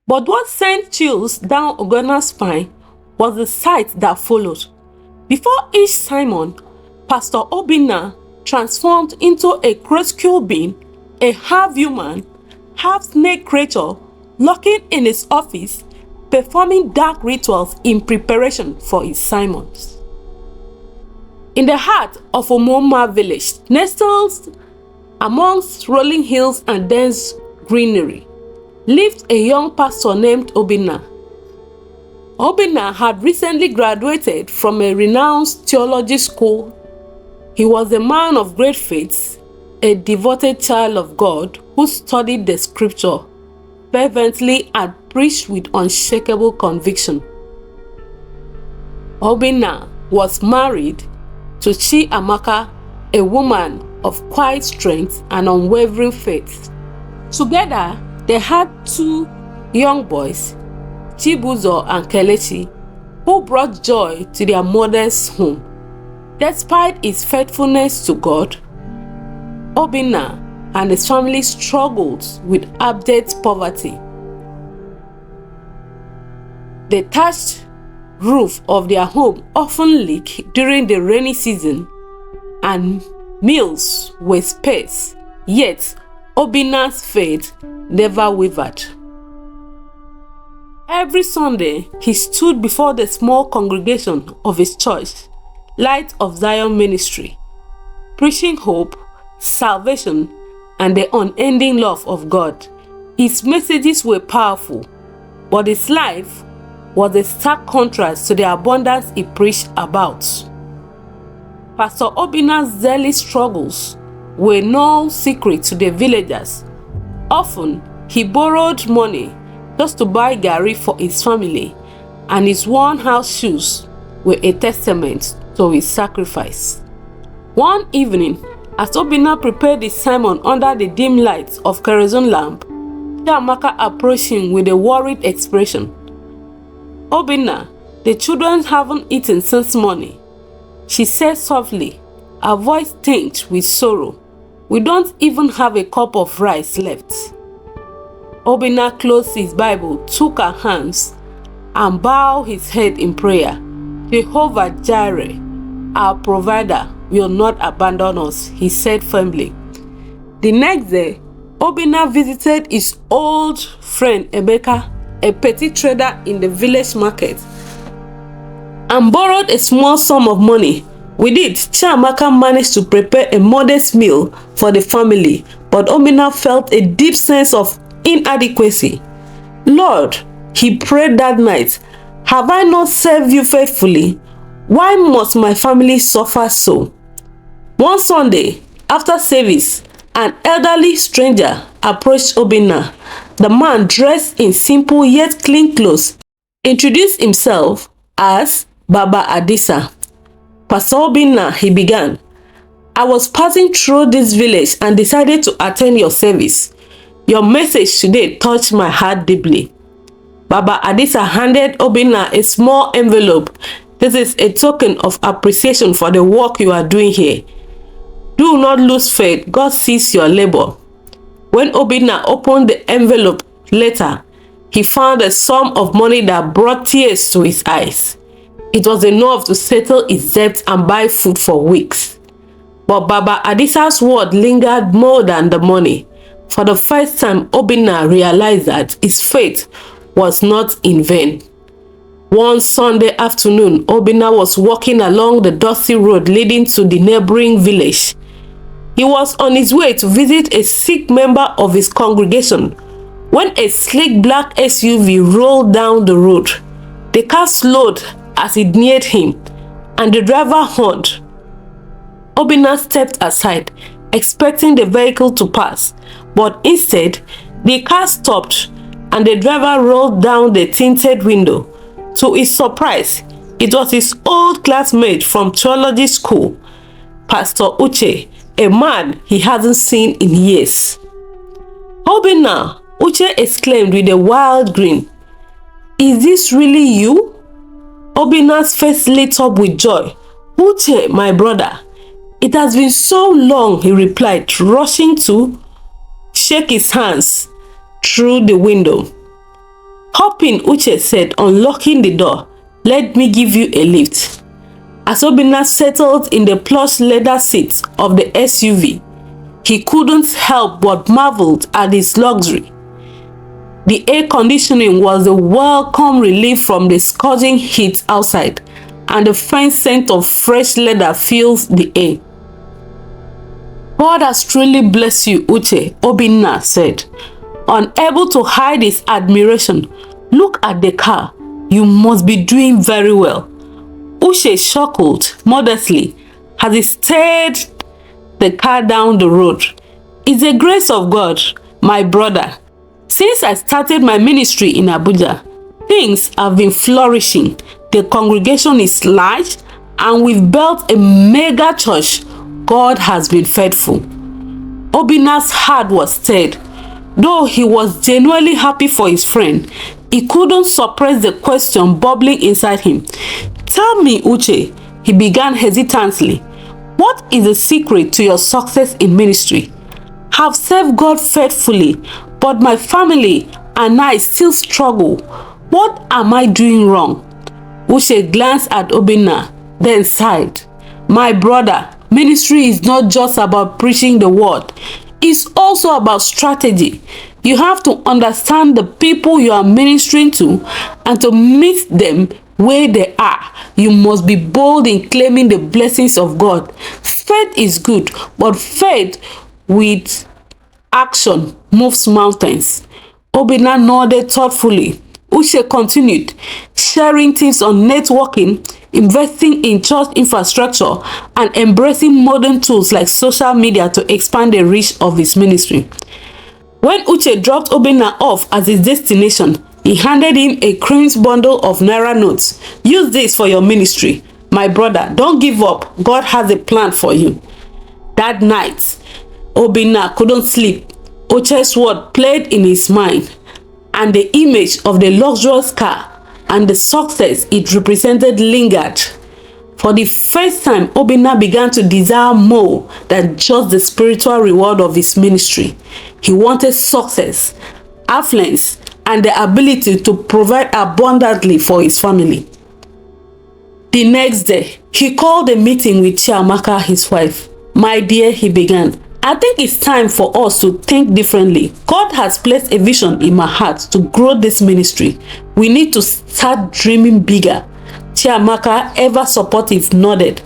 But what sent chills down Ogona's spine was the sight that followed. Before each sermon, Pastor Obinna transformed into a cruscule being, a half-human, half-snake creature, lurking in his office, performing dark rituals in preparation for his sermons. In the heart of Omoma village, nestled amongst rolling hills and dense greenery, lived a young pastor named Obinna. Obinna had recently graduated from a renowned theology school. He was a man of great faith, a devoted child of God who studied the scripture fervently and preached with unshakable conviction. Obinna was married to Chiamaka, a woman of quiet strength and unwavering faith. Together, they had 2 young boys, Chibuzo and Kelechi, who brought joy to their mother's home. Despite his faithfulness to God, Obinna and his family struggled with abject poverty. The thatched roof of their home often leaked during the rainy season, and meals were scarce, yet Obinna's faith never wavered. Every Sunday, he stood before the small congregation of his church, Light of Zion Ministry, preaching hope, salvation, and the unending love of God. His messages were powerful, but his life was a stark contrast to the abundance he preached about. Pastor Obinna's zealous struggles were no secret to the villagers. Often, he borrowed money just to buy garri for his family, and his worn-out shoes were a testament to his sacrifice. One evening, as Obinna prepared his sermon under the dim lights of kerosene lamp, Chiamaka approached him with a worried expression. "Obinna, the children haven't eaten since morning," she said softly, her voice tinged with sorrow. "We don't even have a cup of rice left." Obinna closed his Bible, took her hands, and bowed his head in prayer. "Jehovah Jireh, our provider, will not abandon us," he said firmly. The next day, Obinna visited his old friend Emeka, a petty trader in the village market, and borrowed a small sum of money. With it, Chiamaka managed to prepare a modest meal for the family, but Obinna felt a deep sense of inadequacy. "Lord," he prayed that night, "have I not served you faithfully? Why must my family suffer so?" One Sunday, after service, an elderly stranger approached Obinna. The man, dressed in simple yet clean clothes, introduced himself as Baba Adisa. "Pastor Obinna," he began, "I was passing through this village and decided to attend your service. Your message today touched my heart deeply." Baba Adisa handed Obinna a small envelope. "This is a token of appreciation for the work you are doing here. Do not lose faith. God sees your labor." When Obinna opened the envelope later, he found a sum of money that brought tears to his eyes. It was enough to settle his debt and buy food for weeks. But Baba Adisa's word lingered more than the money. For the first time, Obinna realized that his faith was not in vain. One Sunday afternoon, Obinna was walking along the dusty road leading to the neighboring village. He was on his way to visit a sick member of his congregation when a sleek black SUV rolled down the road. The car slowed as it neared him, and the driver horned. Obinna stepped aside, expecting the vehicle to pass, but instead, the car stopped and the driver rolled down the tinted window. To his surprise, it was his old classmate from theology school, Pastor Uche, a man he hadn't seen in years. "Obinna," Uche exclaimed with a wild grin. "Is this really you?" Obinna's face lit up with joy. "Uche, my brother, it has been so long," he replied, rushing to shake his hands through the window. Stopping, Uche said, unlocking the door. "Let me give you a lift." As Obinna settled in the plush leather seat of the SUV, he couldn't help but marveled at its luxury. The air conditioning was a welcome relief from the scorching heat outside, and the faint scent of fresh leather fills the air. "God has truly blessed you, Uche," Obinna said, unable to hide his admiration. "Look at the car. You must be doing very well." Uche chuckled modestly as he steered the car down the road. "It's the grace of God, my brother. Since I started my ministry in Abuja, things have been flourishing. The congregation is large and we've built a mega church. God has been faithful." Obinna's heart was stirred. Though he was genuinely happy for his friend, he couldn't suppress the question bubbling inside him. "Tell me, Uche," he began hesitantly, "what is the secret to your success in ministry? I've served God faithfully, but my family and I still struggle. What am I doing wrong?" Uche glanced at Obinna, then sighed. "My brother, ministry is not just about preaching the word. It's also about strategy. You have to understand the people you are ministering to, and to meet them where they are, you must be bold in claiming the blessings of God. Faith is good, but faith with action moves mountains." Obinna nodded thoughtfully. Uche continued, sharing tips on networking, investing in church infrastructure, and embracing modern tools like social media to expand the reach of his ministry. When Uche dropped Obinna off at his destination, he handed him a crimson bundle of naira notes. "Use this for your ministry. My brother, don't give up. God has a plan for you." That night, Obinna couldn't sleep. Uche's word played in his mind, and the image of the luxurious car and the success it represented lingered. For the first time, Obinna began to desire more than just the spiritual reward of his ministry. He wanted success, affluence, and the ability to provide abundantly for his family. The next day, he called a meeting with Chiamaka, his wife. "My dear," he began, "I think it's time for us to think differently. God has placed a vision in my heart to grow this ministry. We need to start dreaming bigger." Chiamaka, ever supportive, nodded.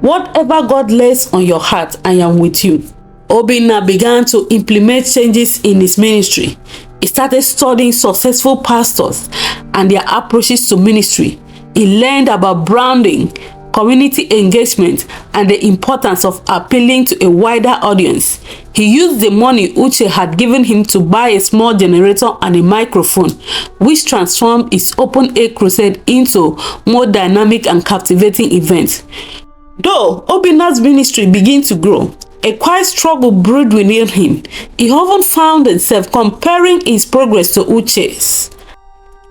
"Whatever God lays on your heart, I am with you." Obinna began to implement changes in his ministry. He started studying successful pastors and their approaches to ministry. He learned about branding, community engagement, and the importance of appealing to a wider audience. He used the money Uche had given him to buy a small generator and a microphone, which transformed his open-air crusade into more dynamic and captivating events. Though Obinna's ministry began to grow, a quiet struggle brewed within him. He often found himself comparing his progress to Uche's.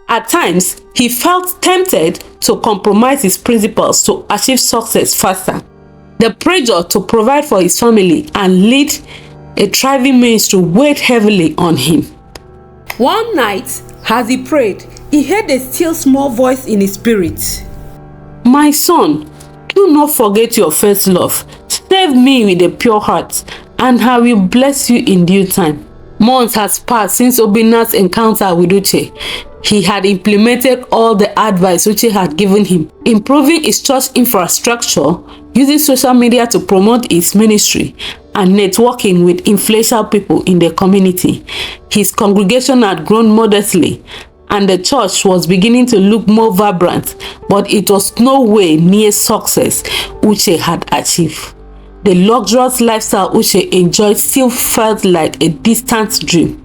At times, he felt tempted to compromise his principles to achieve success faster. The pressure to provide for his family and lead a thriving ministry weighed heavily on him. One night, as he prayed, he heard a still small voice in his spirit. "My son, do not forget your first love. Serve me with a pure heart, and I will bless you in due time." Months has passed since Obinna's encounter with Uche. He had implemented all the advice Uche had given him, improving his church infrastructure, using social media to promote his ministry, and networking with influential people in the community. His congregation had grown modestly, and the church was beginning to look more vibrant, but it was nowhere near success Uche had achieved. The luxurious lifestyle Uche enjoyed still felt like a distant dream.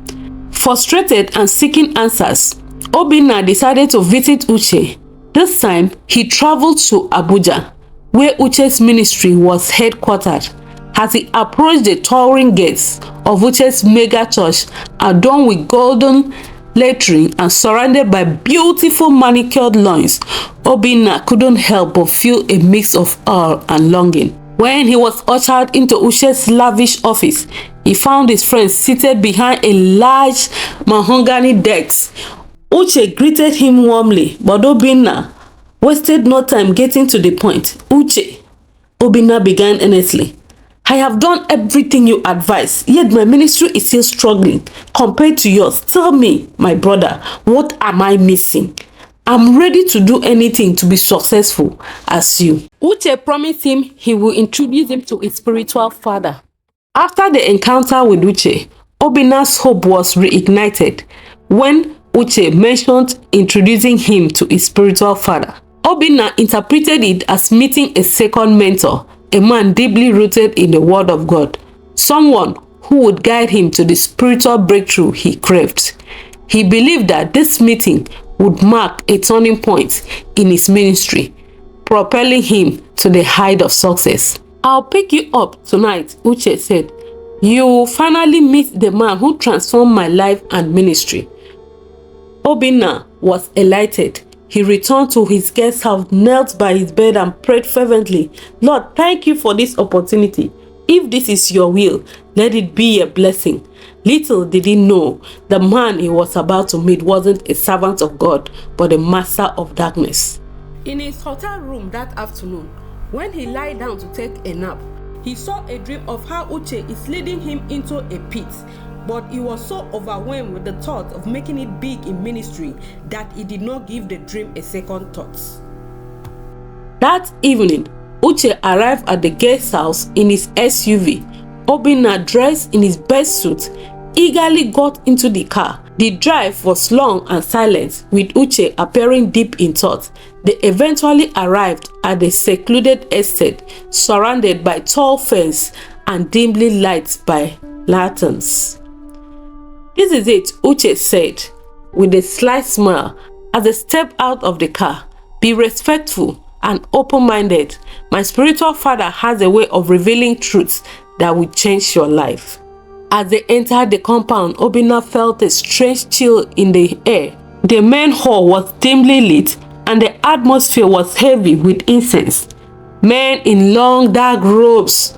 Frustrated and seeking answers, Obinna decided to visit Uche. This time, he traveled to Abuja, where Uche's ministry was headquartered. As he approached the towering gates of Uche's mega church, adorned with golden lettering and surrounded by beautiful manicured lawns, Obinna couldn't help but feel a mix of awe and longing. When he was ushered into Uche's lavish office, he found his friend seated behind a large mahogany desk. Uche greeted him warmly, but Obinna wasted no time getting to the point. Uche, Obinna began earnestly. I have done everything you advise, yet my ministry is still struggling compared to yours. Tell me, my brother, what am I missing? I'm ready to do anything to be successful as you. Uche promised him he will introduce him to his spiritual father. After the encounter with Uche, Obinna's hope was reignited when Uche mentioned introducing him to his spiritual father. Obinna interpreted it as meeting a second mentor, a man deeply rooted in the Word of God, someone who would guide him to the spiritual breakthrough he craved. He believed that this meeting would mark a turning point in his ministry, propelling him to the height of success. I'll pick you up tonight, Uche said. You will finally meet the man who transformed my life and ministry. Obinna was elated. He returned to his guest house, knelt by his bed and prayed fervently. Lord, thank you for this opportunity. If this is your will, let it be a blessing. Little did he know the man he was about to meet wasn't a servant of God, but a master of darkness. In his hotel room that afternoon, when he lay down to take a nap, he saw a dream of how Uche is leading him into a pit. But he was so overwhelmed with the thought of making it big in ministry that he did not give the dream a second thought. That evening, Uche arrived at the guest house in his SUV. Obinna, dressed in his best suit, eagerly got into the car. The drive was long and silent, with Uche appearing deep in thought. They eventually arrived at the secluded estate, surrounded by tall fence and dimly lighted by lanterns. This is it, Uche said, with a slight smile as they stepped out of the car. Be respectful and open-minded. My spiritual father has a way of revealing truths that will change your life. As they entered the compound, Obinna felt a strange chill in the air. The main hall was dimly lit and the atmosphere was heavy with incense. Men in long dark robes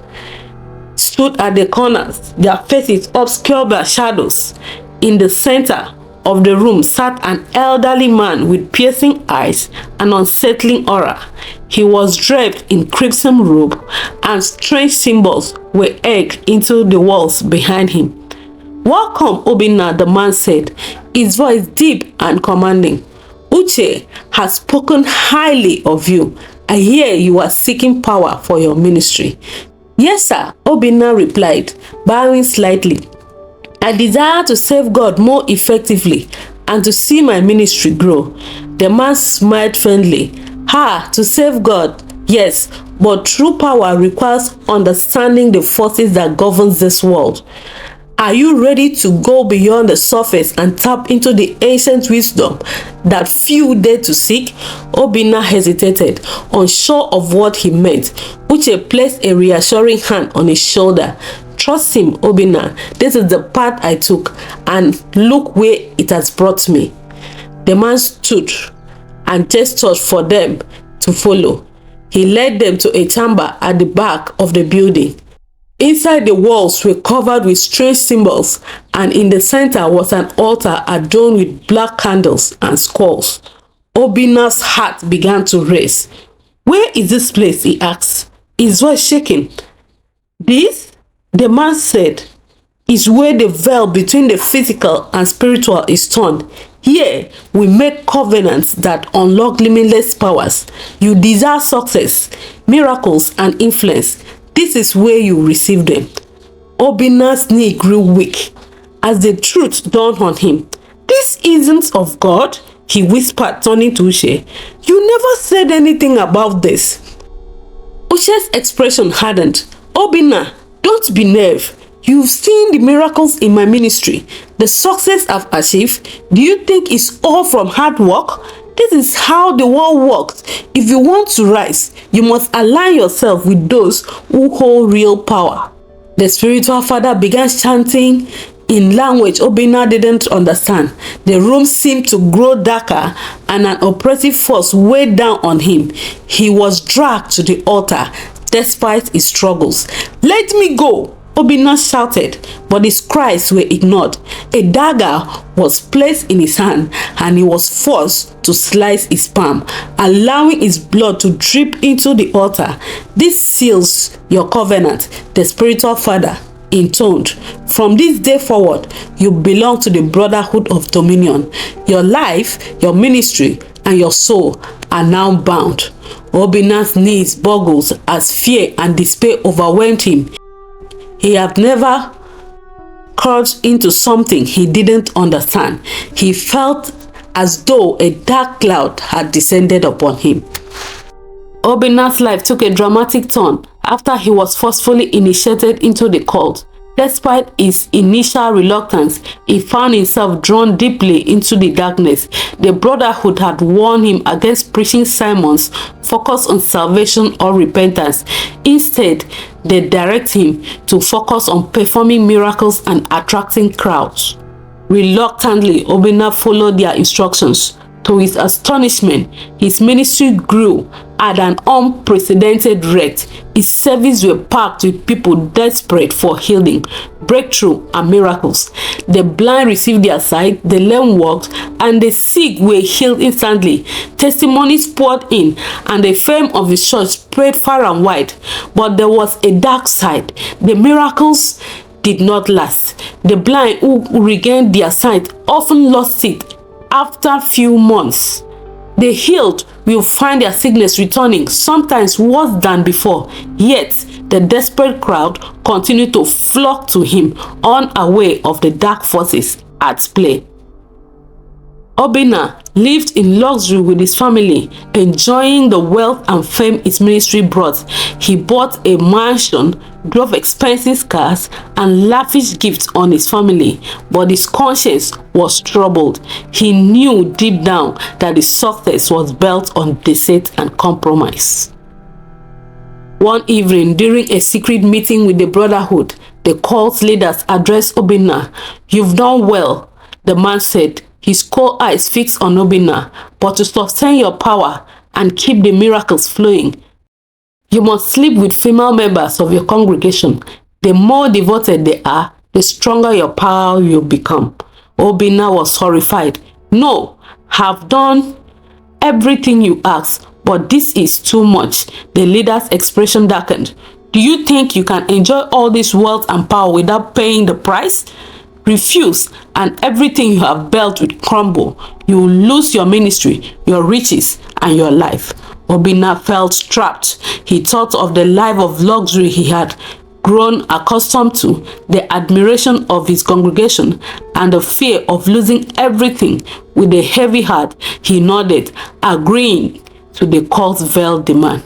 stood at the corners, their faces obscured by shadows. In the center of the room sat an elderly man with piercing eyes and unsettling aura. He was draped in crimson robe, and strange symbols were etched into the walls behind him. Welcome, Obinna, the man said, his voice deep and commanding. Uche has spoken highly of you. I hear you are seeking power for your ministry. Yes, sir, Obinna replied, bowing slightly. I desire to serve God more effectively and to see my ministry grow. The man smiled friendly. To serve God, yes, but true power requires understanding the forces that govern this world. Are you ready to go beyond the surface and tap into the ancient wisdom that few dare to seek? Obinna hesitated, unsure of what he meant. Uche placed a reassuring hand on his shoulder. Trust him, Obinna. This is the path I took, and look where it has brought me. The man stood and gestured for them to follow. He led them to a chamber at the back of the building. Inside, the walls were covered with strange symbols, and in the center was an altar adorned with black candles and skulls. Obinna's heart began to race. Where is this place? He asked, his voice shaking. This, the man said, is where the veil between the physical and spiritual is torn. Here, we make covenants that unlock limitless powers. You desire success, miracles, and influence. This is where you receive them. Obinna's knee grew weak as the truth dawned on him. This isn't of God, he whispered, turning to Uche. You never said anything about this. Uche's expression hardened. Obinna, don't be naive. You've seen the miracles in my ministry, the success I've achieved. Do you think it's all from hard work? This is how the world works. If you want to rise, you must align yourself with those who hold real power. The spiritual father began chanting in language Obinna didn't understand. The room seemed to grow darker and an oppressive force weighed down on him. He was dragged to the altar despite his struggles. Let me go, Obinna shouted, but his cries were ignored. A dagger was placed in his hand and he was forced to slice his palm, allowing his blood to drip into the altar. This seals your covenant, the spiritual father intoned. From this day forward, you belong to the brotherhood of dominion. Your life, your ministry, and your soul are now bound. Obinna's knees buckled as fear and despair overwhelmed him. He had never crawled into something he didn't understand. He felt as though a dark cloud had descended upon him. Obinna's life took a dramatic turn after he was forcefully initiated into the cult. Despite his initial reluctance, he found himself drawn deeply into the darkness. The brotherhood had warned him against preaching sermons focused on salvation or repentance. Instead, they direct him to focus on performing miracles and attracting crowds. Reluctantly, Obinna followed their instructions. To his astonishment, his ministry grew at an unprecedented rate. His services were packed with people desperate for healing, breakthrough, and miracles. The blind received their sight, the lame walked, and the sick were healed instantly. Testimonies poured in, and the fame of his church spread far and wide. But there was a dark side. The miracles did not last. The blind who regained their sight often lost it after few months. The healed will find their sickness returning, sometimes worse than before. Yet, the desperate crowd continued to flock to him, unaware of the dark forces at play. Obinna lived in luxury with his family, enjoying the wealth and fame his ministry brought. He bought a mansion, drove expensive cars, and lavish gifts on his family, but his conscience was troubled. He knew deep down that his success was built on deceit and compromise. One evening, during a secret meeting with the brotherhood, the cult leaders addressed Obinna. "You've done well," the man said, his cold eyes fixed on Obinna. "But to sustain your power and keep the miracles flowing, you must sleep with female members of your congregation. The more devoted they are, the stronger your power will become." Obinna was horrified. "No, have done everything you asked, but this is too much." The leader's expression darkened. "Do you think you can enjoy all this wealth and power without paying the price? Refuse, and everything you have built will crumble. You will lose your ministry, your riches, and your life." Obinna felt trapped. He thought of the life of luxury he had grown accustomed to, the admiration of his congregation, and the fear of losing everything. With a heavy heart, he nodded, agreeing to the cult's veiled demand.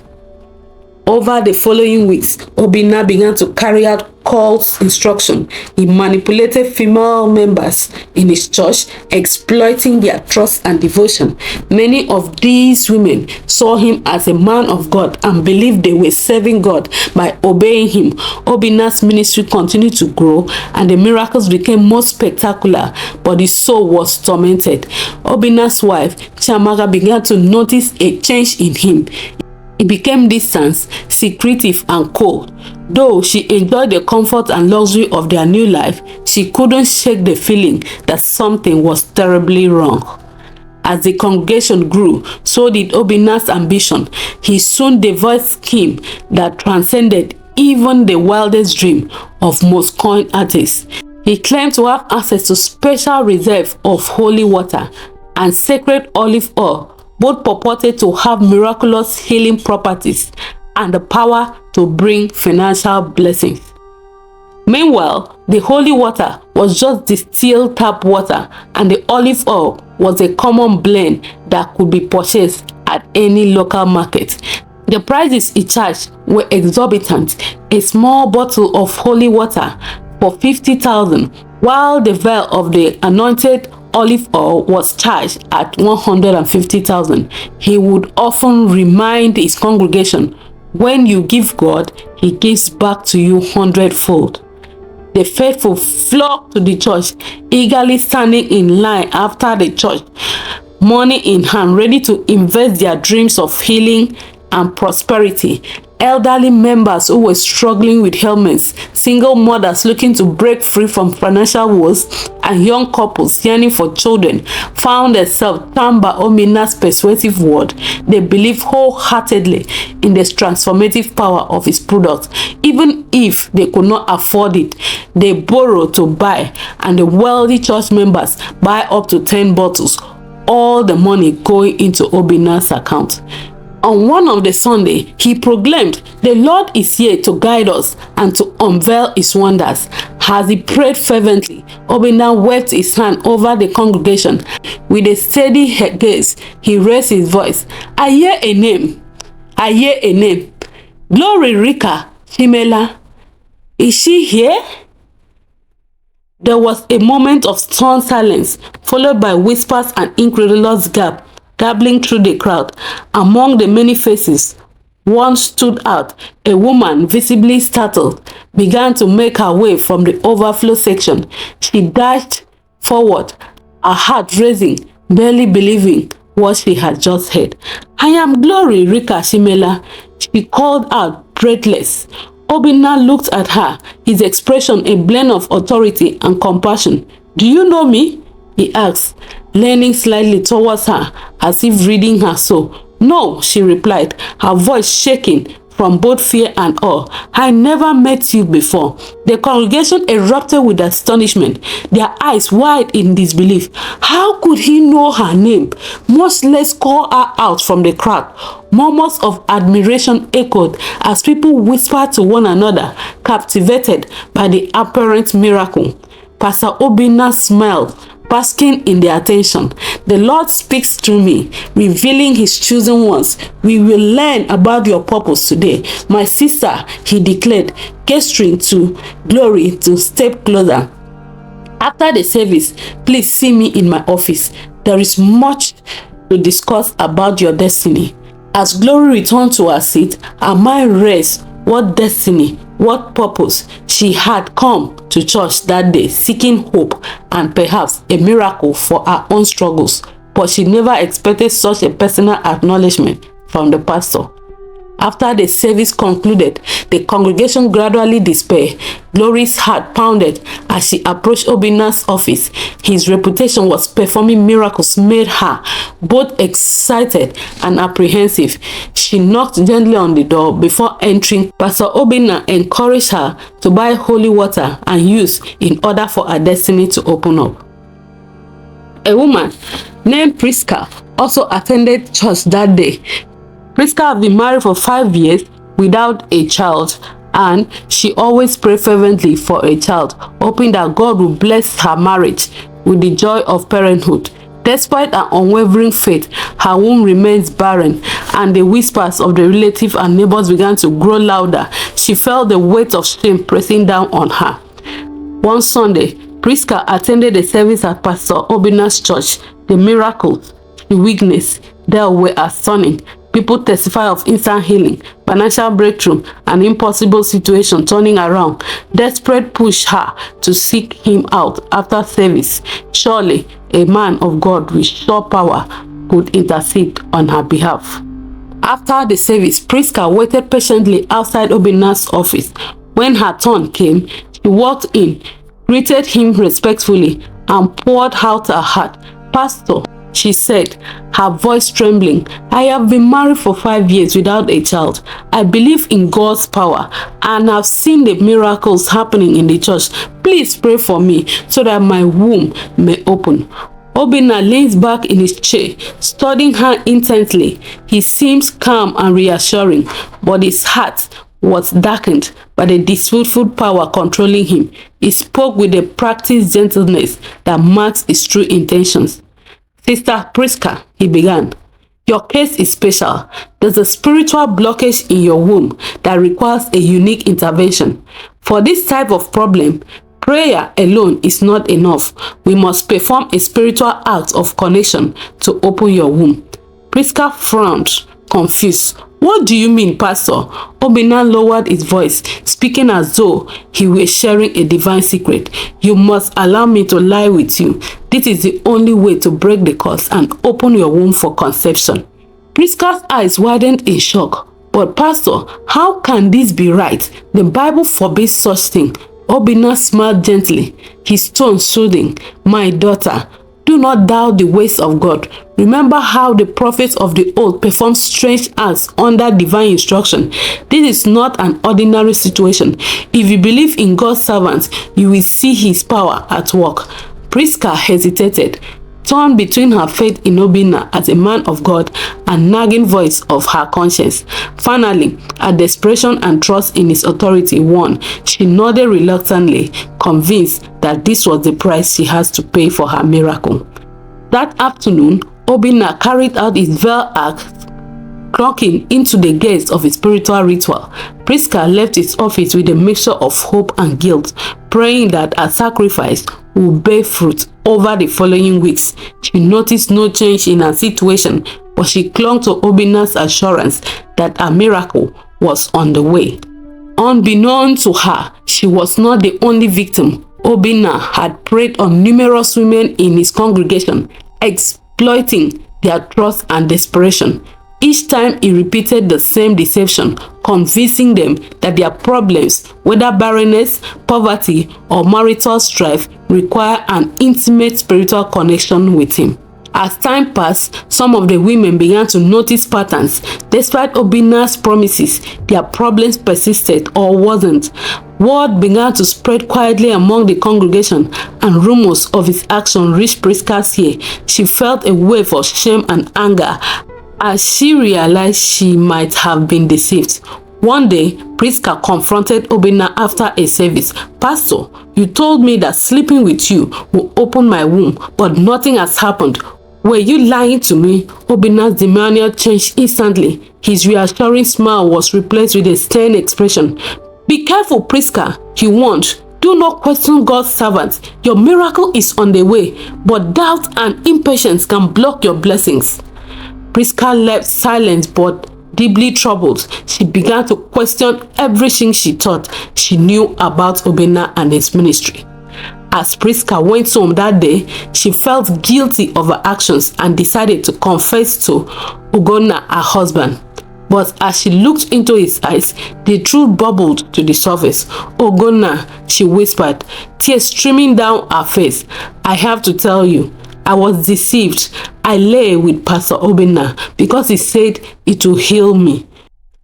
Over the following weeks, Obinna began to carry out cult's instruction. He manipulated female members in his church, exploiting their trust and devotion. Many of these women saw him as a man of God and believed they were serving God by obeying him. Obinna's ministry continued to grow, and the miracles became more spectacular, but his soul was tormented. Obinna's wife, Chiamaka, began to notice a change in him. He became distant, secretive, and cold. Though she enjoyed the comfort and luxury of their new life, she couldn't shake the feeling that something was terribly wrong. As the congregation grew, so did Obinna's ambition. He soon devised a scheme that transcended even the wildest dream of most coin artists. He claimed to have access to special reserve of holy water and sacred olive oil, both purported to have miraculous healing properties and the power to bring financial blessings. Meanwhile, the holy water was just distilled tap water, and the olive oil was a common blend that could be purchased at any local market. The prices he charged were exorbitant. A small bottle of holy water for 50,000, while the vial of the anointed olive oil was charged at 150,000. He would often remind his congregation, "When you give God, he gives back to you hundredfold." The faithful flocked to the church, eagerly standing in line after the church, money in hand, ready to invest their dreams of healing and prosperity. elderly members who were struggling with ailments, single mothers looking to break free from financial woes, and young couples yearning for children found themselves charmed by Obinna's persuasive word. They believed wholeheartedly in the transformative power of his product. Even if they could not afford it, they borrowed to buy, and the wealthy church members buy up to 10 bottles, all the money going into Obinna's account. On one of the Sunday, he proclaimed, "The Lord is here to guide us and to unveil his wonders." As he prayed fervently, Obinna waved his hand over the congregation. With a steady gaze, he raised his voice. "I hear a name. I hear a name. Glory Rika Chimela. Is she here?" There was a moment of stunned silence, followed by whispers and incredulous gabbling through the crowd. Among the many faces, one stood out. A woman, visibly startled, began to make her way from the overflow section. She dashed forward, her heart racing, barely believing what she had just heard. "I am Glory Rika Chimela," she called out, breathless. Obinna looked at her, his expression a blend of authority and compassion. "Do you know me?" he asked, leaning slightly towards her as if reading her soul. "No," she replied, her voice shaking from both fear and awe. "I never met you before." The congregation erupted with astonishment, their eyes wide in disbelief. How could he know her name, much less call her out from the crowd? Murmurs of admiration echoed as people whispered to one another, captivated by the apparent miracle. Pastor Obinna smiled, basking in their attention. "The Lord speaks through me, revealing his chosen ones. We will learn about your purpose today, my sister," he declared, gesturing to Glory to step closer. "After the service, please see me in my office. There is much to discuss about your destiny." As Glory returned to her seat, her mind raced. What destiny, what purpose? She had come to church that day seeking hope and perhaps a miracle for her own struggles, but she never expected such a personal acknowledgement from the pastor. After the service concluded, the congregation gradually dispersed. Glory's heart pounded as she approached Obinna's office. His reputation was performing miracles made her both excited and apprehensive. She knocked gently on the door before entering. Pastor Obinna encouraged her to buy holy water and use in order for her destiny to open up. A woman named Prisca also attended church that day. Prisca had been married for 5 years without a child, and she always prayed fervently for a child, hoping that God would bless her marriage with the joy of parenthood. Despite her unwavering faith, her womb remains barren, and the whispers of the relatives and neighbors began to grow louder. She felt the weight of shame pressing down on her. One Sunday, Prisca attended a service at Pastor Obinna's church. The miracles she witnessed there were stunning. People testify of instant healing, financial breakthrough, and impossible situation turning around. Desperate pushed her to seek him out after service. Surely, a man of God with sure power could intercede on her behalf. After the service, Prisca waited patiently outside Obinna's office. When her turn came, she walked in, greeted him respectfully, and poured out her heart. "Pastor," she said, her voice trembling, "I have been married for 5 years without a child. I believe in God's power and have seen the miracles happening in the church. Please pray for me so that my womb may open." Obinna leans back in his chair, studying her intently. He seems calm and reassuring, but his heart was darkened by the deceitful power controlling him. He spoke with a practiced gentleness that marks his true intentions. "Sister Prisca," he began, "your case is special. There's a spiritual blockage in your womb that requires a unique intervention. For this type of problem, prayer alone is not enough. We must perform a spiritual act of connection to open your womb." Prisca frowned, confused. "What do you mean, Pastor?" Obinna lowered his voice, speaking as though he were sharing a divine secret. "You must allow me to lie with you. This is the only way to break the curse and open your womb for conception." Prisca's eyes widened in shock. "But Pastor, how can this be right? The Bible forbids such thing." Obinna smiled gently, his tone soothing. "My daughter, do not doubt the ways of God. Remember how the prophets of the old performed strange acts under divine instruction. This is not an ordinary situation. If you believe in God's servants, you will see his power at work." Prisca hesitated, torn between her faith in Obinna as a man of God and nagging voice of her conscience. Finally, her desperation and trust in his authority won. She nodded reluctantly, convinced that this was the price she has to pay for her miracle. That afternoon, Obinna carried out his veil act, clocking into the gates of his spiritual ritual. Prisca left his office with a mixture of hope and guilt, praying that her sacrifice will bear fruit. Over the following weeks, she noticed no change in her situation, but she clung to Obinna's assurance that a miracle was on the way. Unbeknown to her, she was not the only victim. Obinna had preyed on numerous women in his congregation, exploiting their trust and desperation. Each time he repeated the same deception, convincing them that their problems, whether barrenness, poverty, or marital strife, require an intimate spiritual connection with him. As time passed, some of the women began to notice patterns. Despite Obinna's promises, their problems persisted or worsened. Word began to spread quietly among the congregation, and rumors of his action reached Prisca's ear. She felt a wave of shame and anger as she realized she might have been deceived. One day, Prisca confronted Obinna after a service. "Pastor, you told me that sleeping with you will open my womb, but nothing has happened. Were you lying to me?" Obinna's demeanor changed instantly. His reassuring smile was replaced with a stern expression. "Be careful, Prisca," he warned. "Do not question God's servants. Your miracle is on the way, but doubt and impatience can block your blessings." Prisca left silent but deeply troubled. She began to question everything she thought she knew about Obinna and his ministry. As Prisca went home that day, she felt guilty of her actions and decided to confess to Ugonna, her husband. But as she looked into his eyes, the truth bubbled to the surface. "Ugonna," she whispered, tears streaming down her face, "I have to tell you, I was deceived. I lay with Pastor Obinna because he said it will heal me."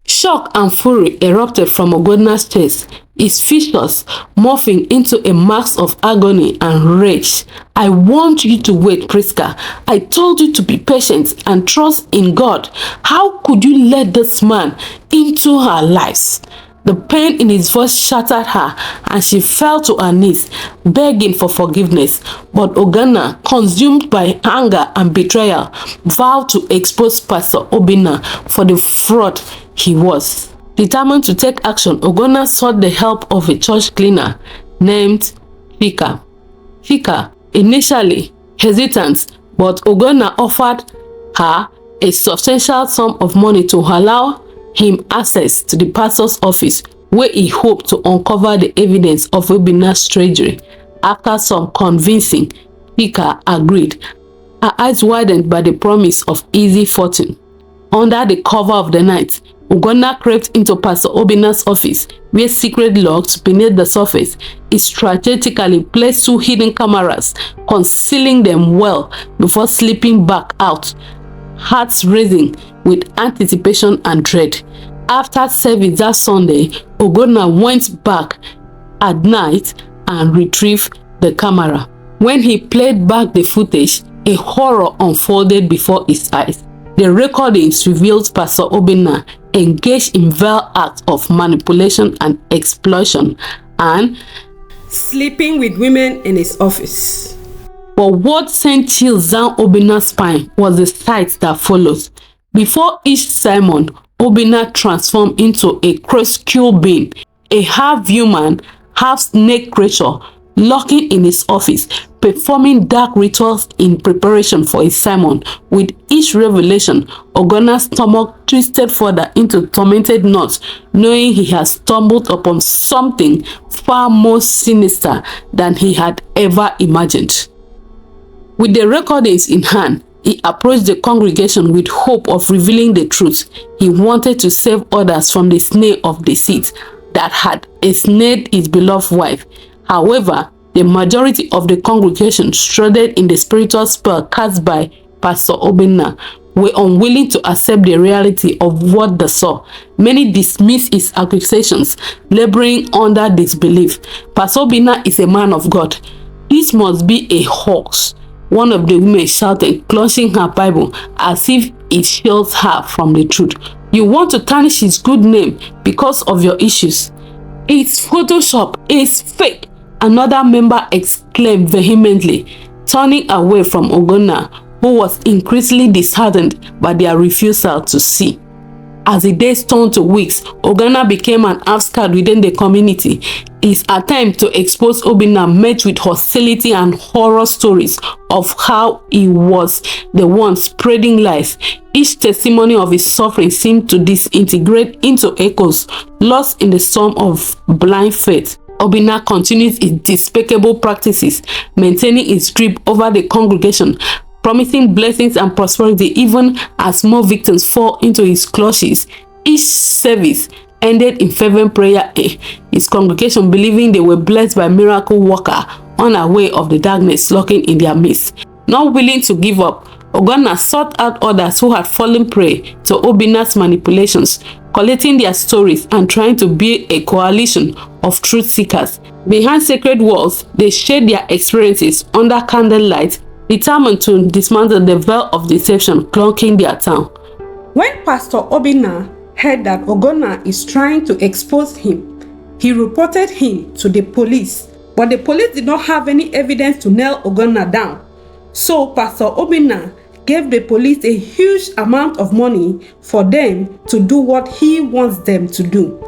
Shock and fury erupted from Ugonna's chest, his features morphing into a mask of agony and rage. "I want you to wait, Prisca. I told you to be patient and trust in God. How could you let this man into our lives?" The pain in his voice shattered her, and she fell to her knees, begging for forgiveness. But Ugonna, consumed by anger and betrayal, vowed to expose Pastor Obinna for the fraud he was. Determined to take action, Ugonna sought the help of a church cleaner named Fika. Fika, initially hesitant, but Ugonna offered her a substantial sum of money to allow him access to the pastor's office, where he hoped to uncover the evidence of Obinna's treachery. After some convincing, Fika agreed, her eyes widened by the promise of easy fortune. Under the cover of the night, Ugonna crept into Pastor Obinna's office, where secret locked beneath the surface. He strategically placed 2 hidden cameras, concealing them well before slipping back out, hearts racing with anticipation and dread. After service that Sunday, Ugonna went back at night and retrieved the camera. When he played back the footage, a horror unfolded before his eyes. The recordings revealed Pastor Obinna engaged in vile acts of manipulation and exploitation and sleeping with women in his office. But what sent chills down Obinna's spine was the sight that followed. Before each sermon, Obinna transformed into a crepuscular being, a half-human, half-snake creature, lurking in his office, performing dark rituals in preparation for his sermon. With each revelation, Ugonna's stomach twisted further into tormented knots, knowing he had stumbled upon something far more sinister than he had ever imagined. With the recordings in hand, He approached the congregation with hope of revealing the truth. He wanted to save others from the snare of deceit that had ensnared his beloved wife. However, the majority of the congregation, shrouded in the spiritual spell cast by Pastor Obinna, were unwilling to accept the reality of what they saw. Many dismissed his accusations, laboring under disbelief. Pastor Obinna is a man of God. This must be a hoax, one of the women shouted, clutching her Bible as if it shields her from the truth. You want to tarnish his good name because of your issues. It's Photoshop, it's fake, another member exclaimed vehemently, turning away from Ogonna, who was increasingly disheartened by their refusal to see. As the days turned to weeks, Ogonna became an outcast within the community. His attempt to expose Obinna met with hostility and horror stories of how he was the one spreading lies. Each testimony of his suffering seemed to disintegrate into echoes, lost in the storm of blind faith. Obinna continued his despicable practices, maintaining his grip over the congregation, promising blessings and prosperity even as more victims fall into his clutches. Each service ended in fervent prayer, his congregation believing they were blessed by miracle worker, unaware of the darkness lurking in their midst. Not willing to give up, Ogonna sought out others who had fallen prey to Obinna's manipulations, collecting their stories and trying to build a coalition of truth seekers. Behind sacred walls, they shared their experiences under candlelight, determined to dismantle the veil of deception cloaking their town. When Pastor Obinna heard that Ogonna is trying to expose him, he reported him to the police, but the police did not have any evidence to nail Ogonna down. So Pastor Obinna gave the police a huge amount of money for them to do what he wants them to do.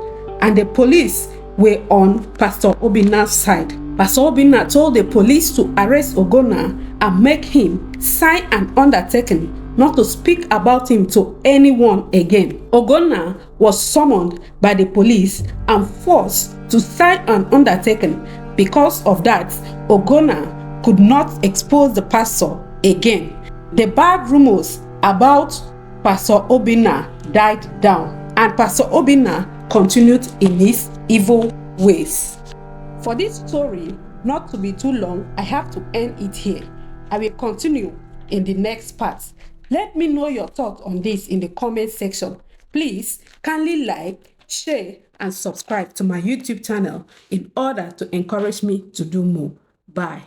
And the police were on Pastor Obinna's side. Pastor Obinna told the police to arrest Ogonna and make him sign an undertaking not to speak about him to anyone again. Ogonna was summoned by the police and forced to sign an undertaking. Because of that, Ogonna could not expose the pastor again. The bad rumors about Pastor Obinna died down, and Pastor Obinna continued in his evil ways. For this story not to be too long, I have to end it here. I will continue in the next part. Let me know your thoughts on this in the comment section. Please kindly like, share, and subscribe to my YouTube channel in order to encourage me to do more. Bye.